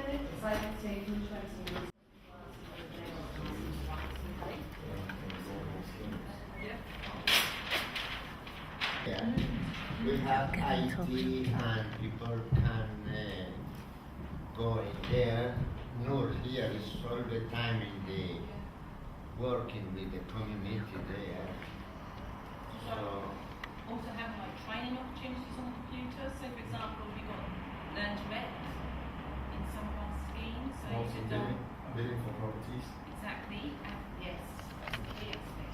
Yeah. We have IT and people can go in there. Noor here is all the time in the working with the community there. So also have like training opportunities on the computer. So for example, we've got Learn to Rent in some of our schemes. So also you could bidding for properties. exactly, and yes, that's a key aspect,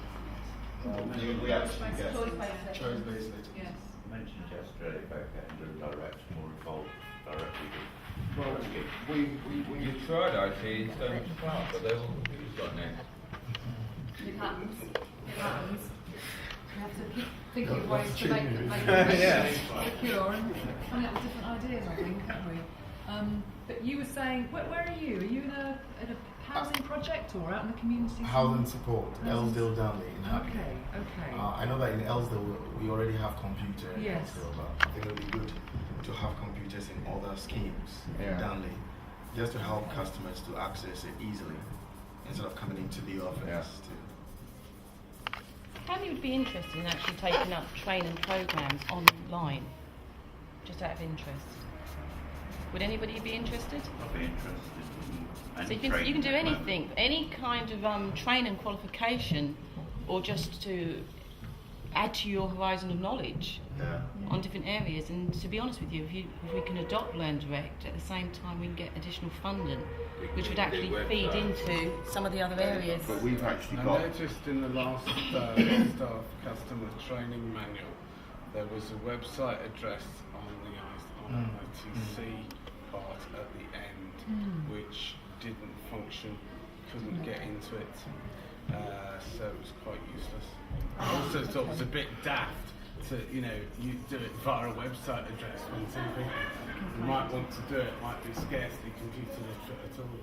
We actually get choice-based. choice-based letters. Yes. You mentioned yesterday about getting the direct more involved directly with Well, You tried IT in Stone Park, but they all confused on it. It happens. It happens. We have to keep thinking of ways to make it secure and coming up with different ideas, I think, haven't we? But you were saying, where are you? Are you in a housing project or out in the community? Housing support, Ellsdale Downley in Hackney. Okay. I know that in Ellsdale we already have computers in Yes. Ellsdale, but I think it would be good to have computers in other schemes in Downley, just to help customers to access it easily instead of coming into the office. How many would be interested in actually taking up training programs online, just out of interest? Would anybody be interested? I'll be interested in So you can do anything, any kind of training qualification, or just to add to your horizon of knowledge on different areas. And to be honest with you, if we can adopt Learn Direct at the same time, we can get additional funding, which would actually feed into some of the other areas. But we've actually I got. noticed in the last staff customer training manual, there was a website address on the ITC part at the end, which didn't function, couldn't get into it, so it was quite useless. I also thought it was a bit daft to, you do it via a website address when some people who might want to do it might be scarcely computer literate at all.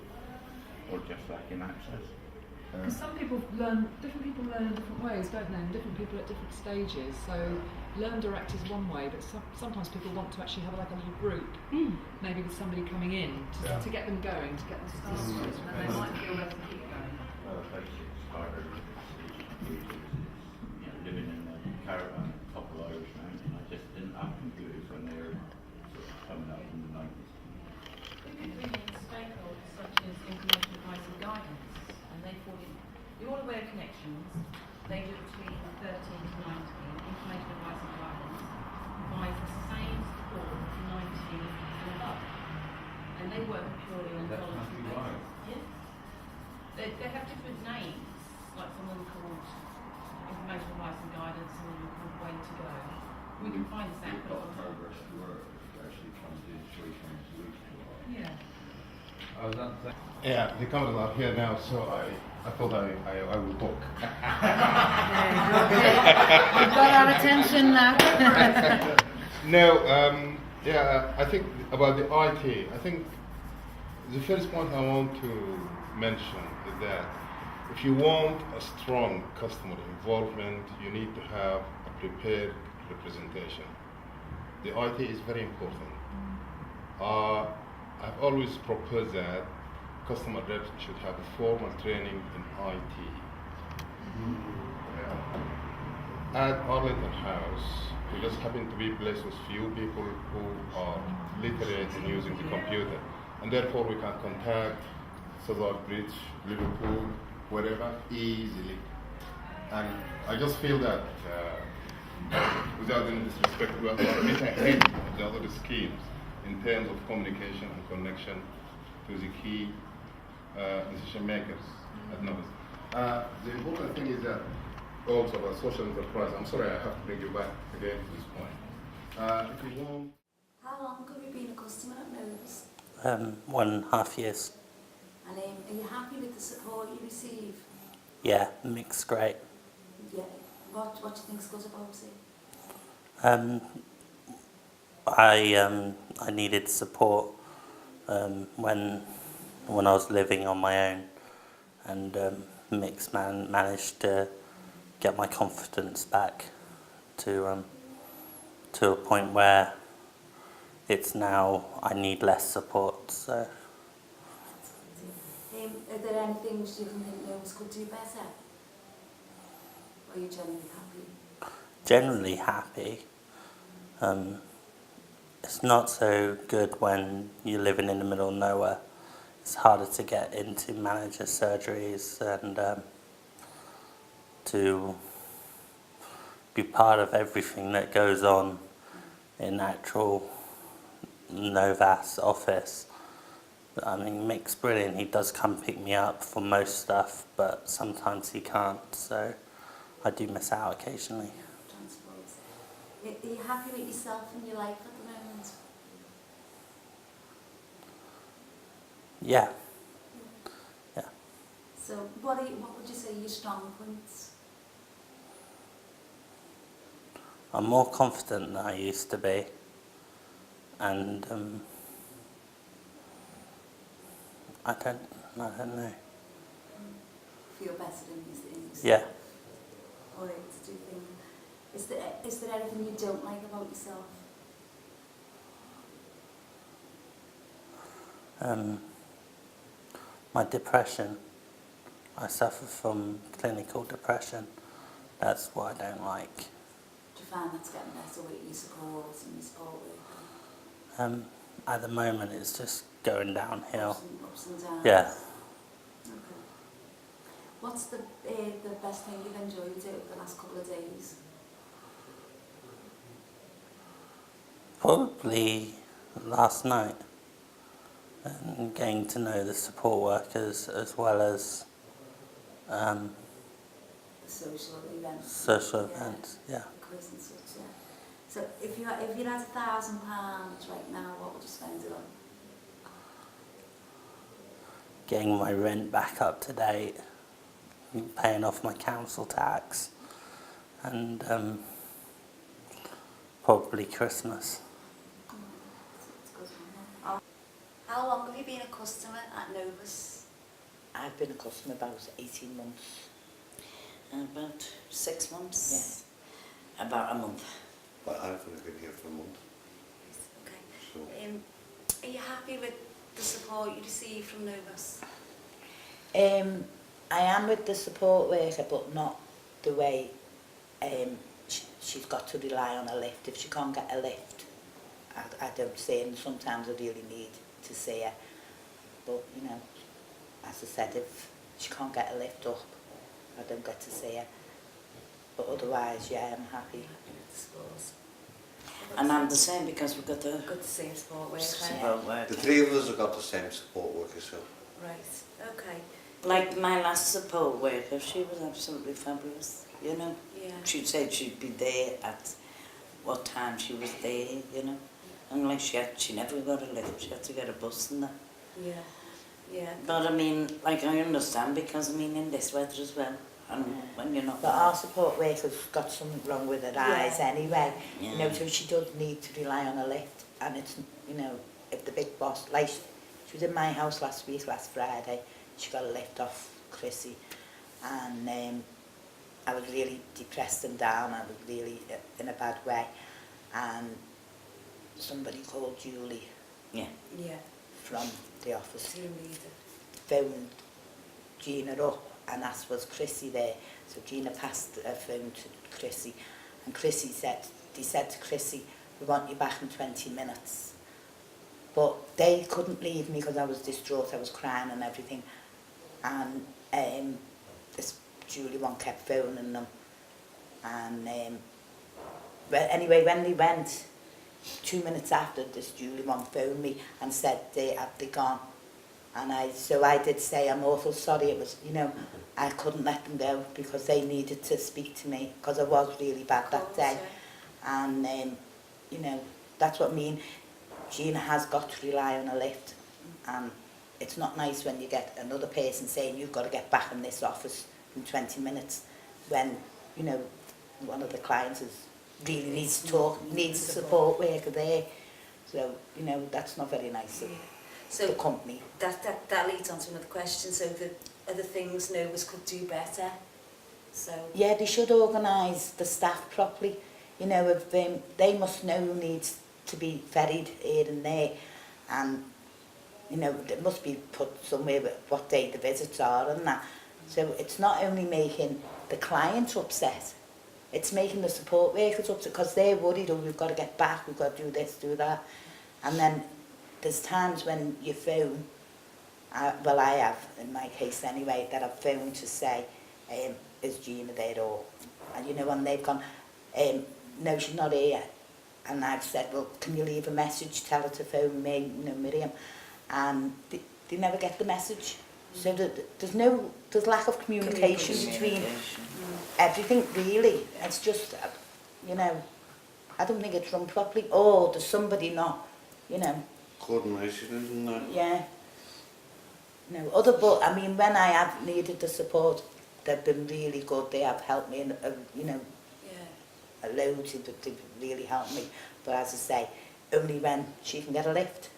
Or just lacking access. Because different people learn in different ways, don't they? And different people at different stages. So Learn Direct is one way, but sometimes people want to actually have like a little group, maybe with somebody coming in to get them going, to get them started, and then they might feel they can keep going. Well, the basic starter is living in a caravan a couple of Irish mountains, and I just didn't have computers when they were sort of coming out in the 90s. We could bring in stakeholders such as information advice and guidance, and they fall in. You're all aware of connections. They do between 13 to 19. Information advice and guidance provides the same support for 19 and above, and they work purely on That must voluntary be right. basis. Yes, they have different names, like someone called information advice and guidance, someone called Way to Go. We can find this out. Progress to work actually comes in 3 times a week. Yeah. I was on the Yeah, the cameras are here now, so I thought I would talk. We've got our attention now. No, I think about the IT, I think the first point I want to mention is that if you want a strong customer involvement, you need to have a prepared representation. The IT is very important. I've always proposed that customer reps should have a formal training in IT. At Arlington House, we just happen to be a place with few people who are literate in using the computer, and therefore we can contact Southwark Bridge, Liverpool, wherever easily. And I just feel that, without any disrespect, we are a bit ahead of the other schemes in terms of communication and connection to the key decision makers at NOVAS. The important thing is that also about social enterprise, I'm sorry I have to bring you back again to this point. If you want... How long have you been a customer at NOVAS? 1.5 years. And are you happy with the support you receive? Yeah, mixed great. Yeah. What do you think's good about it? I needed support when I was living on my own, and Mix managed to get my confidence back to a point where it's now I need less support. So Are there any things you think NOVAS could do better? Or are you generally happy? Generally happy. It's not so good when you're living in the middle of nowhere. It's harder to get into manager surgeries and to be part of everything that goes on in actual NOVAS office. I mean, Mick's brilliant. He does come pick me up for most stuff, but sometimes he can't, so I do miss out occasionally. Transport. Are you happy with yourself and your life at the moment? Yeah. Yeah. So what would you say are your strong points? I'm more confident than I used to be, and I don't know. Feel better in yourself? Yeah. Or do you think, is there anything you don't like about yourself? My depression. I suffer from clinical depression. That's what I don't like. Do you find that's getting better with your support and your support work? At the moment, it's just going downhill. Ups and downs? Yeah. Okay. What's the best thing you've enjoyed over the last couple of days? Probably last night. And getting to know the support workers as well as Social events. social events. Yeah. Quiz and such, yeah. So if you had £1,000 right now, what would you spend it on? Getting my rent back up to date, paying off my council tax, and probably Christmas. How long have you been a customer at NOVAS? I've been a customer about 18 months. About 6 months? Yeah. About a month. But I've only been here for a month. Okay. So. Are you happy with the support you receive from NOVAS? I am with the support worker, but not the way she's got to rely on a lift. If she can't get a lift, I don't see her, and sometimes I really need to see her. But, you know, as I said, if she can't get a lift up, I don't get to see her. But otherwise, yeah, I'm happy. And I'm the same because we've got the good to see a support worker. Support worker. The three of us have got the same support worker, so. Right, okay. Like my last support worker, she was absolutely fabulous, you know. Yeah. She said she'd be there at what time she was there, you know. And like she never got a lift, she had to get a bus and that. Yeah, yeah. But I mean, like I understand because I mean in this weather as well. And when you're not... But our support worker's got something wrong with her eyes anyway. Yeah. You know, so she does need to rely on a lift. And it's, you know, if the big boss... Like, she was in my house last Friday. She got a lift off Chrissy. And I was really depressed and down. I was really in a bad way. And somebody called Julie. Yeah. Yeah. From the office. Team leader. Phoned Gina up and asked was Chrissy there. So Gina passed her phone to Chrissy, and Chrissy said, they said to Chrissy, we want you back in 20 minutes. But they couldn't leave me because I was distraught, I was crying and everything. And this Julie one kept phoning them. And well, anyway, when they went, 2 minutes after, this Julie one phoned me and said they gone. And I did say, I'm awful sorry, it was, you know, I couldn't let them go because they needed to speak to me because I was really bad that day. Yeah. And, you know, that's what I mean. Gina has got to rely on a lift. And it's not nice when you get another person saying you've got to get back in this office in 20 minutes when, you know, one of the clients really needs to talk, needs a support worker there. So, you know, that's not very nice. So the company. That leads on to another question. So the other things NOVAS could do better. So yeah, they should organise the staff properly. You know, if they must know who needs to be ferried here and there, and you know, it must be put somewhere what day the visits are and that. So it's not only making the client upset, it's making the support workers upset because they're worried, oh, we've got to get back, we've got to do this, do that. And then there's times when you phone, well, I have, in my case anyway, that I've phoned to say, is Gina there or, and you know, and they've gone, no, she's not here. And I've said, well, can you leave a message, tell her to phone me, you know, Miriam. And they never get the message. So there's lack of communication between everything, really. It's just, you know, I don't think it's run properly. Or there's somebody not, you know. Coordination, isn't there? Yeah. No, but I mean, when I have needed the support, they've been really good. They have helped me, and you know, a load. They've really helped me. But as I say, only when she can get a lift,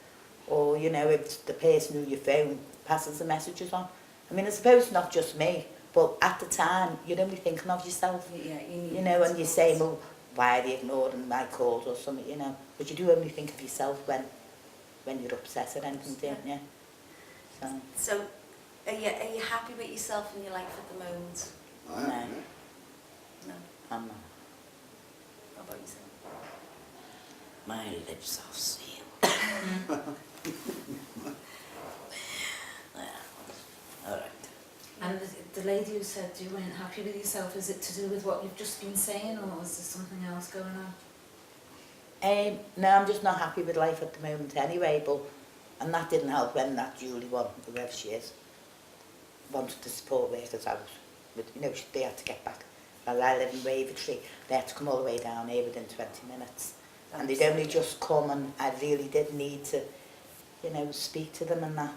or you know, if the person who you phone passes the messages on. I mean, I suppose not just me, but at the time, you're only thinking of yourself. Yeah, you know, and you say, well, why are they ignoring my calls or something, you know? But you do only think of yourself when you're upset or anything, don't you? So, are you happy with yourself and your life at the moment? No. No. I'm not. How about yourself? My lips are sealed. All right. And the lady who said you weren't happy with yourself, is it to do with what you've just been saying, or is there something else going on? No, I'm just not happy with life at the moment anyway, and that didn't help when that Julie one, whoever she is, wanted to support workers out. But, you know, they had to get back. Well, I live in Wavertree, they had to come all the way down here within 20 minutes. And they'd only just come, and I really did need to, you know, speak to them and that.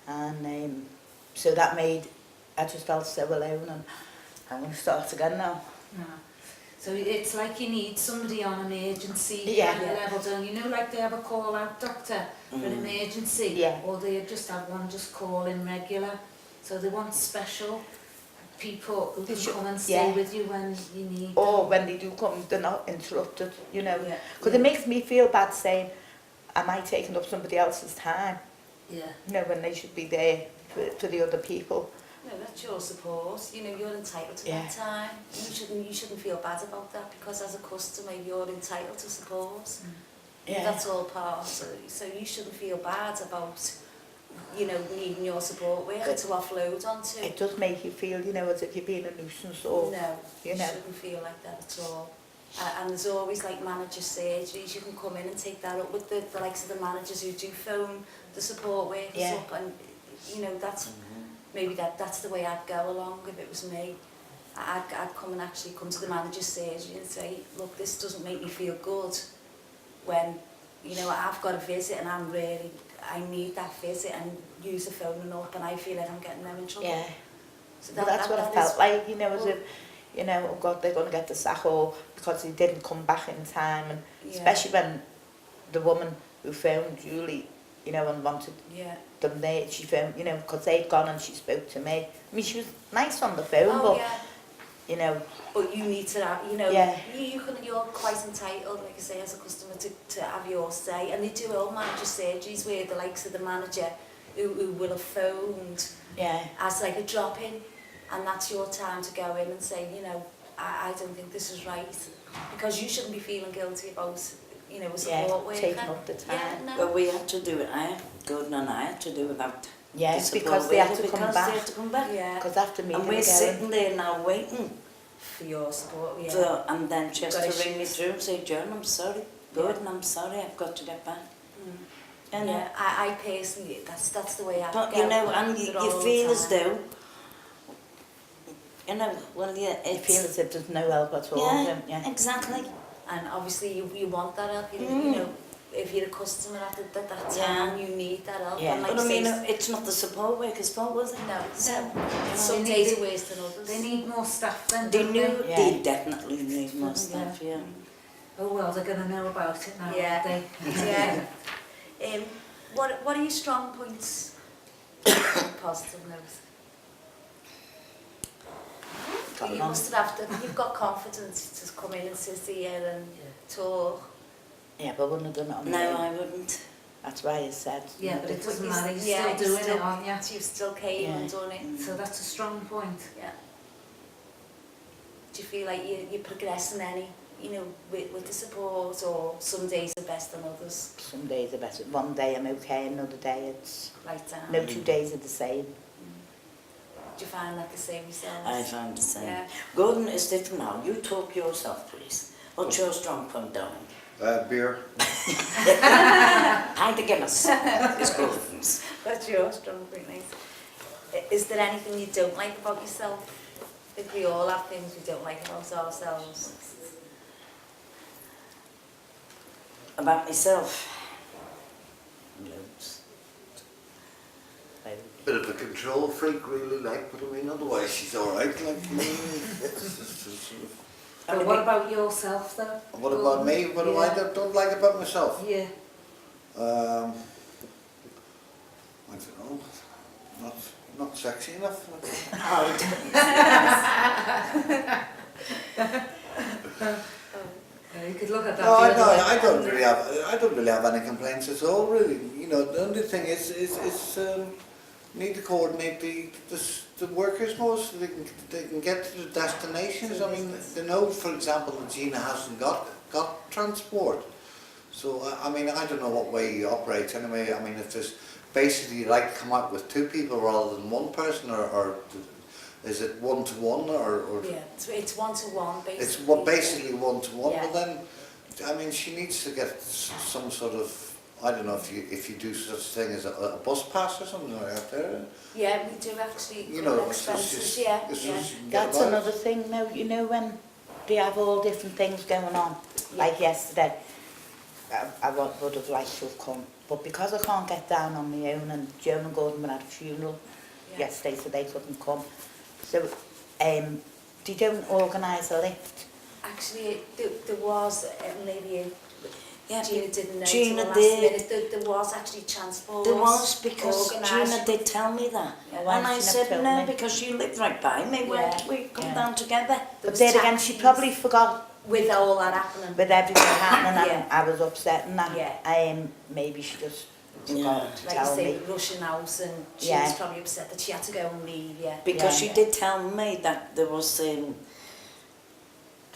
And so that made, I just felt so alone, and I'm going to start again now. No. So it's like you need somebody on an emergency kind of level, don't you? Know, like they have a call-out doctor for an emergency, or they just have one just call in regular. So they want special people who can come and stay with you when you need them. Or when they do come, they're not interrupted, you know. Because it makes me feel bad saying, am I taking up somebody else's time? Yeah. You know, when they should be there for the other people. No, that's your support. You know, you're entitled to that time. You shouldn't feel bad about that, because as a customer, you're entitled to support. That's all part. So you shouldn't feel bad about, you know, needing your support worker to offload onto. It does make you feel, you know, as if you're being a nuisance, or no, you know. Shouldn't feel like that at all. And there's always like manager surgeries. You can come in and take that up with the likes of the managers who do phone the support workers up, and you know, that's maybe that's the way I'd go along if it was me. I'd come and actually come to the manager's surgery and say, look, this doesn't make me feel good when, you know, I've got a visit and I need that visit, and use the phone up, and I feel like I'm getting them in trouble. Yeah. So that's what I felt like, you know, as if, you know, oh God, they're going to get the sack, or because they didn't come back in time, and especially when the woman who phoned Julie, you know, and wanted them there, she phoned, you know, because they'd gone and she spoke to me. I mean, she was nice on the phone, but, you know. But you need to have, you know, you're quite entitled, like I say, as a customer, to have your say. And they do all manager surgeries where the likes of the manager who will have phoned as like a drop-in, and that's your time to go in and say, you know, I don't think this is right, because you shouldn't be feeling guilty about, you know, a support worker. Taking up the time. But we had to do it. Gordon and I had to do without the because they had to come back. They had to come back. Because after meeting and we're sitting there now waiting for your support. And then she has to ring me through and say, John, I'm sorry. Gordon, I'm sorry, I've got to get back. And I personally, that's the way I But go. you know, and you feel as though, you know, well, you feel as if there's no help at all, don't you? Exactly. And obviously you want that help, you know, if you're a customer at that time, you need that help. Yeah. And like But I mean, it's not the support workers' fault, was it? No. Some days are worse than others. They need more staff then, They definitely need more staff, Oh well, they're going to know about it now, aren't they? What are your strong points? Positive note. You must have you've got confidence to come in and sit here and talk. Yeah, but I wouldn't have done it on No, I wouldn't. That's why I said. Yeah, but it doesn't matter, you're yeah, still doing it, aren't you? You still came and Yeah. done it. So that's a strong point. Yeah. Do you feel like you're progressing any, you know, with the support, or some days are best than others? Some days are better. One day I'm okay, another day it's... Right down. No 2 days are the same. Do you find that the same yourselves? I find the same. Yeah. Gordon is different now. You talk yourself, please. What's your strong point, darling? Beer. Pint of Guinness is Gordon's. That's your strong point, nice. Is there anything you don't like about yourself? I think we all have things we don't like about ourselves. About myself? Loads. Bit of a control freak, really, like, but I mean, otherwise she's alright, like, But what about yourself, though? What about me? What do I don't like about myself? Yeah. I don't know, not sexy enough. You could look at that. No, I don't really have any complaints at all, really. You know, the only thing is need to coordinate the workers more so they can get to the destinations. I mean, they know, for example, that Gina hasn't got transport. So, I mean, I don't know what way you operate anyway. I mean, if there's basically you like to come out with 2 people rather than 1 person, or is it 1-to-1 or? Yeah, it's 1-to-1 basically. It's basically 1-to-1, Yeah. but then, I mean, she needs to get some sort of, I don't know if you do such thing as a bus pass or something like that there. Yeah, we do actually. You know, expenses. yeah. That's another thing now, you know, when they have all different things going on. Like yesterday, I would have liked to have come, but because I can't get down on my own, and Joan and Gordon were at a funeral yesterday, so they couldn't come. So, they don't organise a lift. Actually, there was maybe Gina didn't know Gina till the last did. minute. There was actually transport. There was, because organised. Gina did tell me that. Oh, why And I didn't she said, tell no, me? because you live right by me. Why don't we come down together? But then again, she probably forgot. With all that happening. With everything happening, Yeah. and I was upset and that. Yeah. Maybe she just Yeah. forgot to Like you tell say, me. rushing out, and she Yeah. was probably upset that she had to go and leave, yeah. Because she did tell me that there was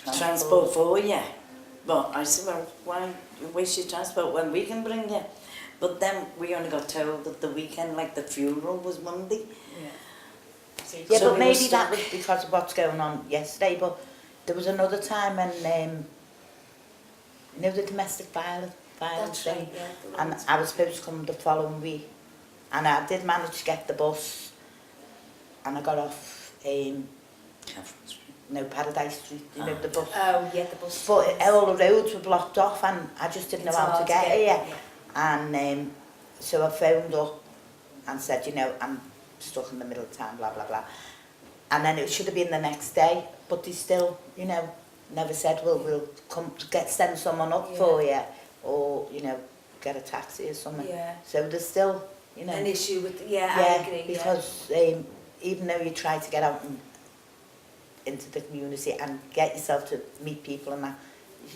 transport for you. But I said, well, why you waste your transport when we can bring you? But then we only got told that the weekend, like the funeral was Monday. Yeah. Yeah, So but we were maybe that stuck. was because of what's going on yesterday. But there was another time when, you know, the domestic violence That's thing, right, yeah. the and ones- I was supposed to come the following week, and I did manage to get the bus, and I got off, Catherine Street. no, Paradise Street, you know, the bus. Oh, yeah, the bus. But all the roads were blocked off, and I just didn't It's know how to hard get here. yeah. And so I phoned up and said, you know, I'm stuck in the middle of town, blah, blah, blah. And then it should have been the next day, but they still, you know, never said, well, we'll come to send someone up Yeah. for you, or, you know, get a taxi or something. Yeah. So there's still, you know. An issue with, I agree, because even though you try to get out and into the community and get yourself to meet people and that,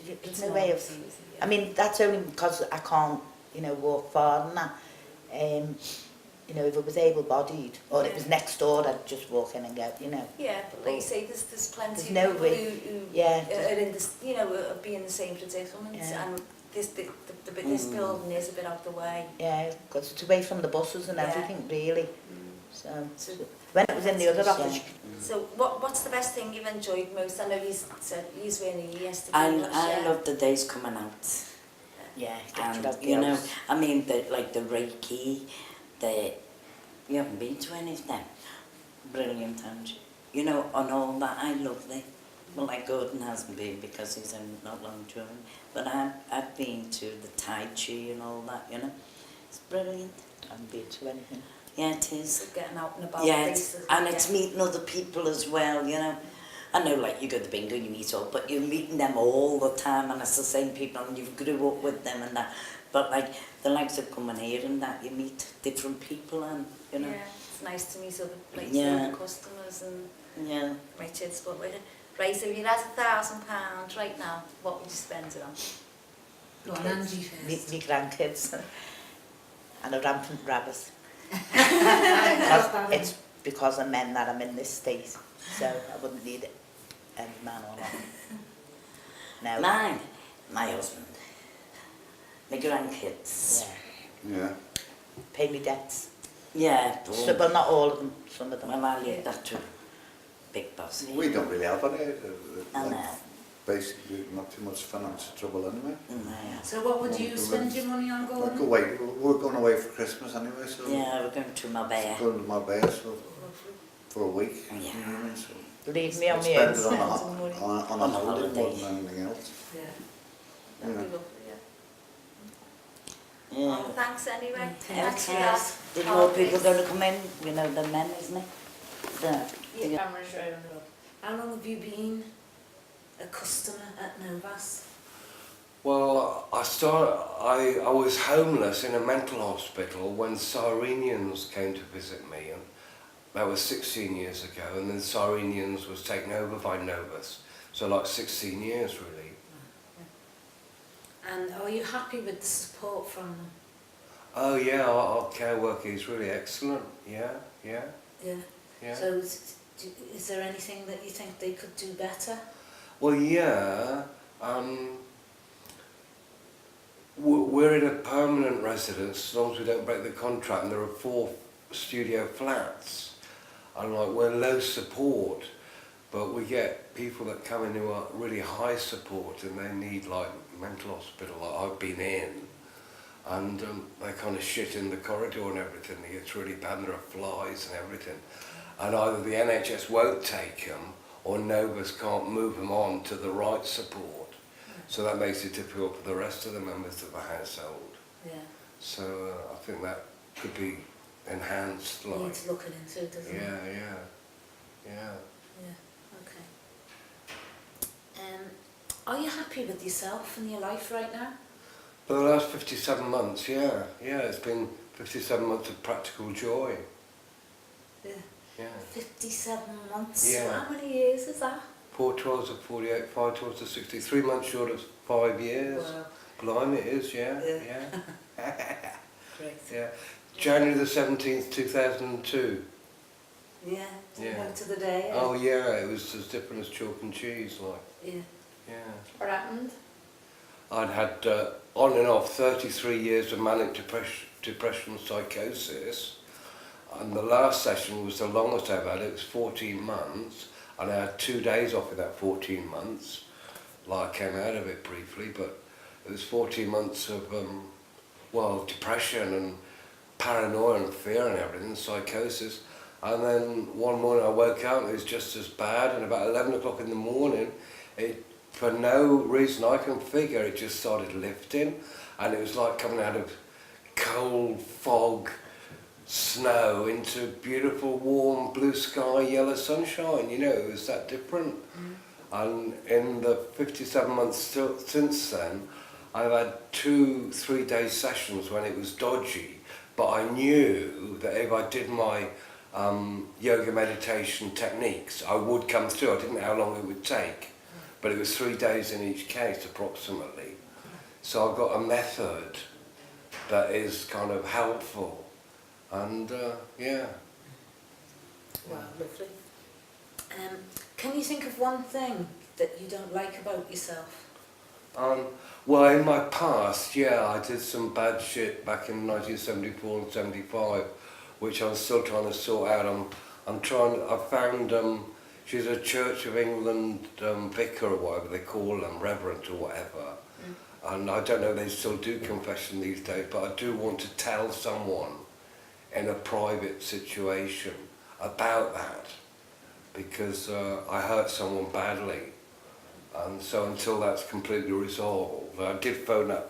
there's It's no not way of... easy, I mean, that's only because I can't, you know, walk far and that. You know, if it was able-bodied, or it was next door, I'd just walk in and go, you know. Yeah, but like you say, there's plenty There's of no people way. who are in this, you know, be in the same predicament, Yeah. and this building is a bit out the way. Yeah, because it's away from the buses and Yeah. everything, really. So, So- when it was in the other office, So what's the best thing you've enjoyed most? I know you said you were in here yesterday. I love the days coming out. yeah, And, get you know, I mean, like the Reiki, you haven't been to any of them. Brilliant, and you know, on all that, I love them. Well, like Gordon hasn't been because he's not long term, but I've been to the Tai Chi and all that, you know. It's brilliant. I haven't been to anything. Yeah, it is. Getting out and about. Yeah, places, and it's meeting other people as well, you know. I know, like, you go to bingo, you meet up, but you're meeting them all the time, and it's the same people, and you've grew up with them and that. But, like, the likes of coming here and that, you meet different people, and, you know. Yeah, it's nice to meet other places, Yeah. other customers, and Yeah. right, it's but with it. Right, so if you had £1,000 right now, what would you spend it on? Go on, Angie Me first. grandkids. and a rampant rabbit. It's because of men that I'm in this state, so I wouldn't need any man or not. No. Mine, my husband, my grandkids. Yeah. Pay me debts. Yeah. So, well, not all of them, some of them. Well, I leave that to Big Boss. We don't really have any. I know. Basically, not too much financial trouble anyway. So what would you spend your money on going? We're going away for Christmas anyway, so. Yeah, we're going to Marbella. Going to Marbella for a week. Yeah. You know what I mean? So leave me on my spend own. it on a holiday more than anything else. Yeah. You know. Yeah. Oh, thanks anyway. Yeah. Thanks for that. Did more people going to come in? You know, the men, isn't it? Yeah. How long have you been a customer at NOVAS? Well, I was homeless in a mental hospital when Cyrenians came to visit me, and that was 16 years ago, and then Cyrenians was taken over by NOVAS, so like 16 years really. And are you happy with the support from them? Oh yeah, our care work is really excellent, yeah. Yeah. So is there anything that you think they could do better? Well, yeah, we're in a permanent residence as long as we don't break the contract, and there are 4 studio flats, and like we're low support, but we get people that come in who are really high support and they need like mental hospital like I've been in, and they kind of shit in the corridor and everything. It's really bad, and there are flies and everything, and either the NHS won't take them or NOVAS can't move them on to the right support. So that makes it difficult for the rest of the members of the household. Yeah. So I think that could be enhanced. Like, Needs looking into, doesn't it? Yeah. Okay. Are you happy with yourself and your life right now? For the last 57 months, yeah, it's been 57 months of practical joy. Yeah. Yeah. 57 months? Yeah. How many years is that? 4 12s of 48, 5 12s of 60, 3 months short of 5 years. Wow. Blimey, it is, yeah. Great. Yeah. January the 17th, 2002. Yeah, do you Yeah. know to the day? Oh yeah, it was as different as chalk and cheese, like. Yeah. What happened? I'd had on and off 33 years of manic depression psychosis, and the last session was the longest I've had. It was 14 months, and I had 2 days off of that 14 months. Like I came out of it briefly, but it was 14 months of depression and paranoia and fear and everything, psychosis. And then one morning I woke up and it was just as bad, and about 11 o'clock in the morning, for no reason I can figure, it just started lifting, and it was like coming out of cold fog, snow into beautiful warm blue sky, yellow sunshine, you know, it was that different. And in the 57 months since then, I've had 2 3-day sessions when it was dodgy, but I knew that if I did my yoga meditation techniques, I would come through. I didn't know how long it would take, but it was 3 days in each case approximately. So I've got a method that is kind of helpful, and yeah. Wow, lovely. Can you think of one thing that you don't like about yourself? Well, in my past, yeah, I did some bad shit back in 1974 and 75, which I'm still trying to sort out. I found, she's a Church of England vicar or whatever they call them, reverend or whatever. And I don't know if they still do confession these days, but I do want to tell someone in a private situation about that, because I hurt someone badly. And so until that's completely resolved, I did phone up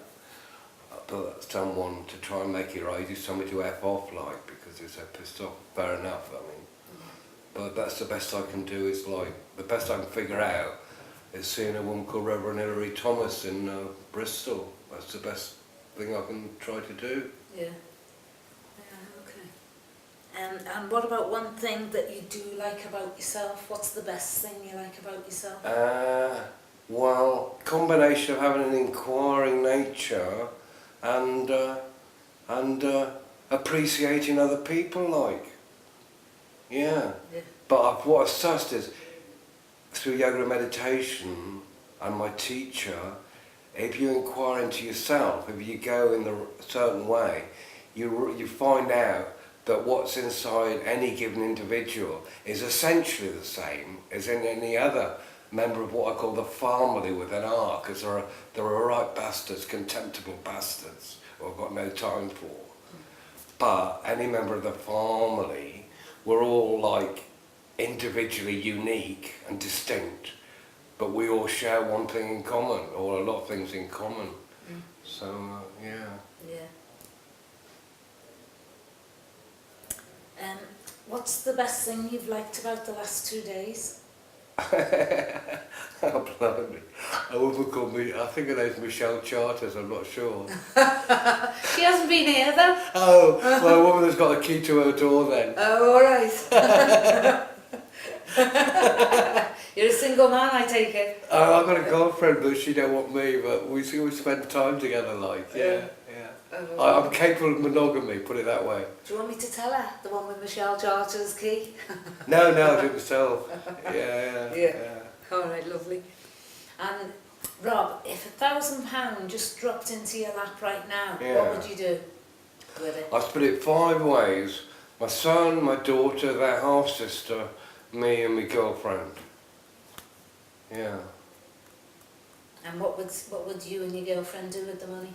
someone to try and make it right. He told me to F off, like, because he's so pissed off. Fair enough, I mean. But that's the best I can do, is like, the best I can figure out is seeing a woman called Reverend Hilary Thomas in Bristol. That's the best thing I can try to do. Yeah. Yeah, okay. And what about one thing that you do like about yourself? What's the best thing you like about yourself? Well, combination of having an inquiring nature and and appreciating other people, like. Yeah. Yeah. But what I've sussed is, through yoga and meditation and my teacher, if you inquire into yourself, if you go in a certain way, you find out that what's inside any given individual is essentially the same as in any other member of what I call the family with an R, because there are right bastards, contemptible bastards, who I've got no time for. But any member of the family, we're all like individually unique and distinct, but we all share one thing in common, or a lot of things in common. So, yeah. Yeah. What's the best thing you've liked about the last 2 days? Oh, blimey. A woman called me, I think her name's Michelle Charters, I'm not sure. She hasn't been here though. Oh, well, a woman has got a key to her door then. Oh, all right. You're a single man, I take it. I've got a girlfriend, but she don't want me, but we spend time together, like, yeah. I'm capable of monogamy, put it that way. Do you want me to tell her? The one with Michelle Charter's key? No, I do it myself. Yeah. All right, lovely. And Rob, if £1,000 just dropped into your lap right now, what would you do with it? I split it 5 ways. My son, my daughter, their half-sister, me and my girlfriend. Yeah. And what would you and your girlfriend do with the money?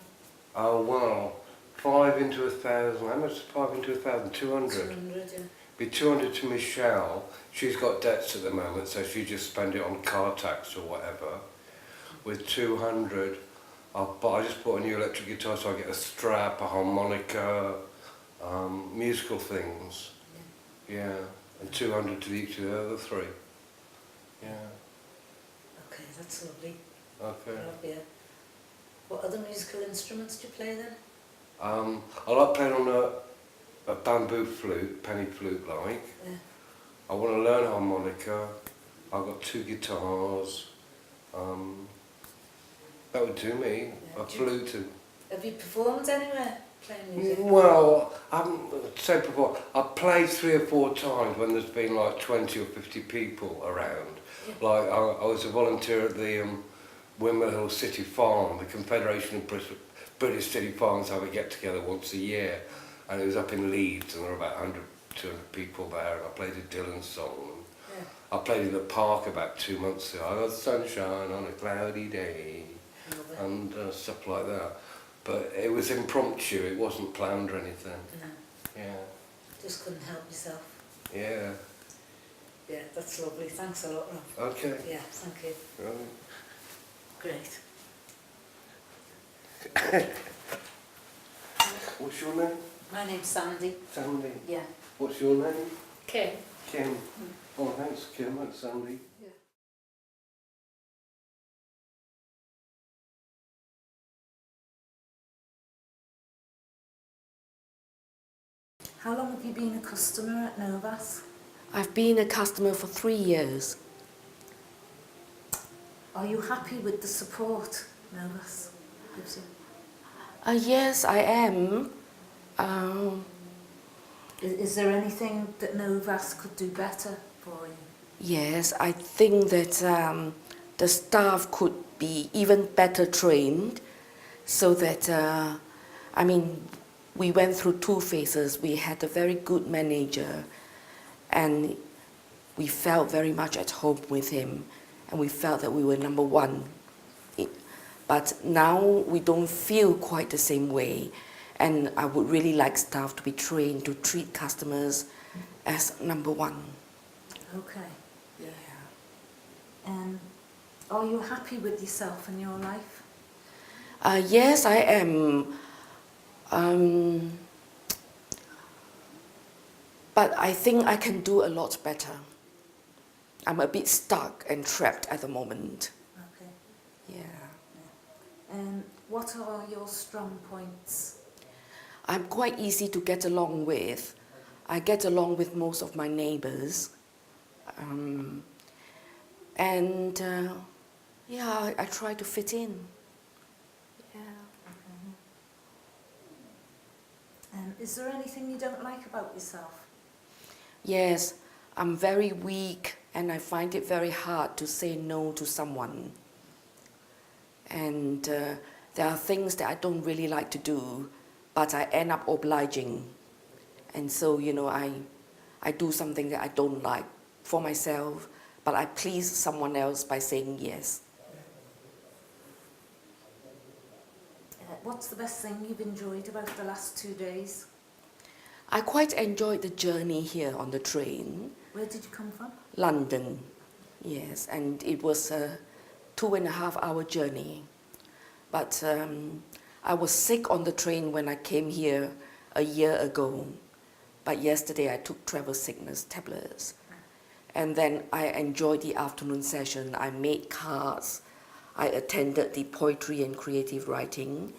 Oh, well, 5 into 1,000. How much is 5 into 1,000? 200. 200, yeah. Be 200 to Michelle. She's got debts at the moment, so she just spend it on car tax or whatever. With 200, I just bought a new electric guitar, so I get a strap, a harmonica, musical things. Yeah. And 200 to each of the other 3. Yeah. Okay, that's lovely. Okay. Rob, yeah. What other musical instruments do you play then? I like playing on a bamboo flute, penny flute like. Yeah. I want to learn harmonica. I've got 2 guitars. That would do me. Yeah. A flute and... Have you performed anywhere playing music? Well, I haven't said before, I've played 3 or 4 times when there's been like 20 or 50 people around. Yeah. Like I was a volunteer at the Windmill Hill City Farm. The Confederation of British City Farms have a get-together once a year, and it was up in Leeds, and there were about 100, 200 people there, and I played a Dylan song. Yeah. I played in the park about 2 months ago. I got sunshine on a cloudy day, and stuff like that. But it was impromptu, it wasn't planned or anything. No. Yeah. Just couldn't help yourself. Yeah. Yeah, that's lovely. Thanks a lot, Rob. Okay. Yeah, thank you. Right. Great. What's your name? My name's Sandy. Sandy. Yeah. What's your name? Kim. Kim. Oh, thanks, Kim. Thanks, Sandy. Yeah. How long have you been a customer at Novas? I've been a customer for 3 years. Are you happy with the support Novas gives you? Yes, I am. Is there anything that Novas could do better for you? Yes, I think that the staff could be even better trained so that, we went through 2 phases. We had a very good manager and we felt very much at home with him and we felt that we were number 1. But now we don't feel quite the same way, and I would really like staff to be trained to treat customers as number 1. Okay. Yeah. Are you happy with yourself and your life? Yes, I am. But I think I can do a lot better. I'm a bit stuck and trapped at the moment. Okay. Yeah. What are your strong points? I'm quite easy to get along with. I get along with most of my neighbors. I try to fit in. Yeah. Is there anything you don't like about yourself? Yes, I'm very weak and I find it very hard to say no to someone. And there are things that I don't really like to do, but I end up obliging. And so, you know, I do something that I don't like for myself, but I please someone else by saying yes. What's the best thing you've enjoyed about the last 2 days? I quite enjoyed the journey here on the train. Where did you come from? London, yes, and it was a 2.5-hour journey. But I was sick on the train when I came here a year ago. But yesterday I took travel sickness tablets. And then I enjoyed the afternoon session. I made cards. I attended the poetry and creative writing.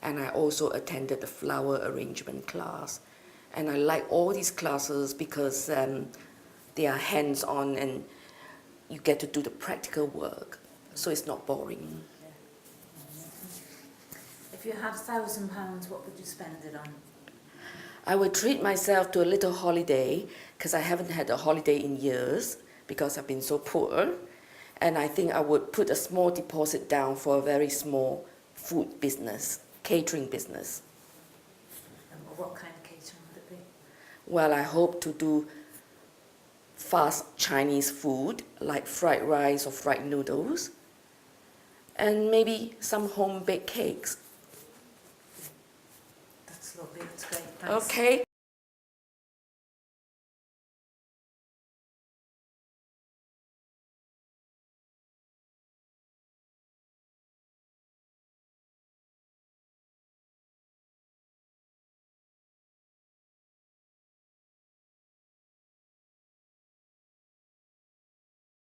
And I also attended the flower arrangement class. And I like all these classes because they are hands-on and you get to do the practical work. So it's not boring. If you had £1,000, what would you spend it on? I would treat myself to a little holiday because I haven't had a holiday in years because I've been so poor. And I think I would put a small deposit down for a very small food business, catering business. And what kind of catering would it be? Well, I hope to do fast Chinese food like fried rice or fried noodles and maybe some home-baked cakes. That's lovely, that's great, thanks. Okay,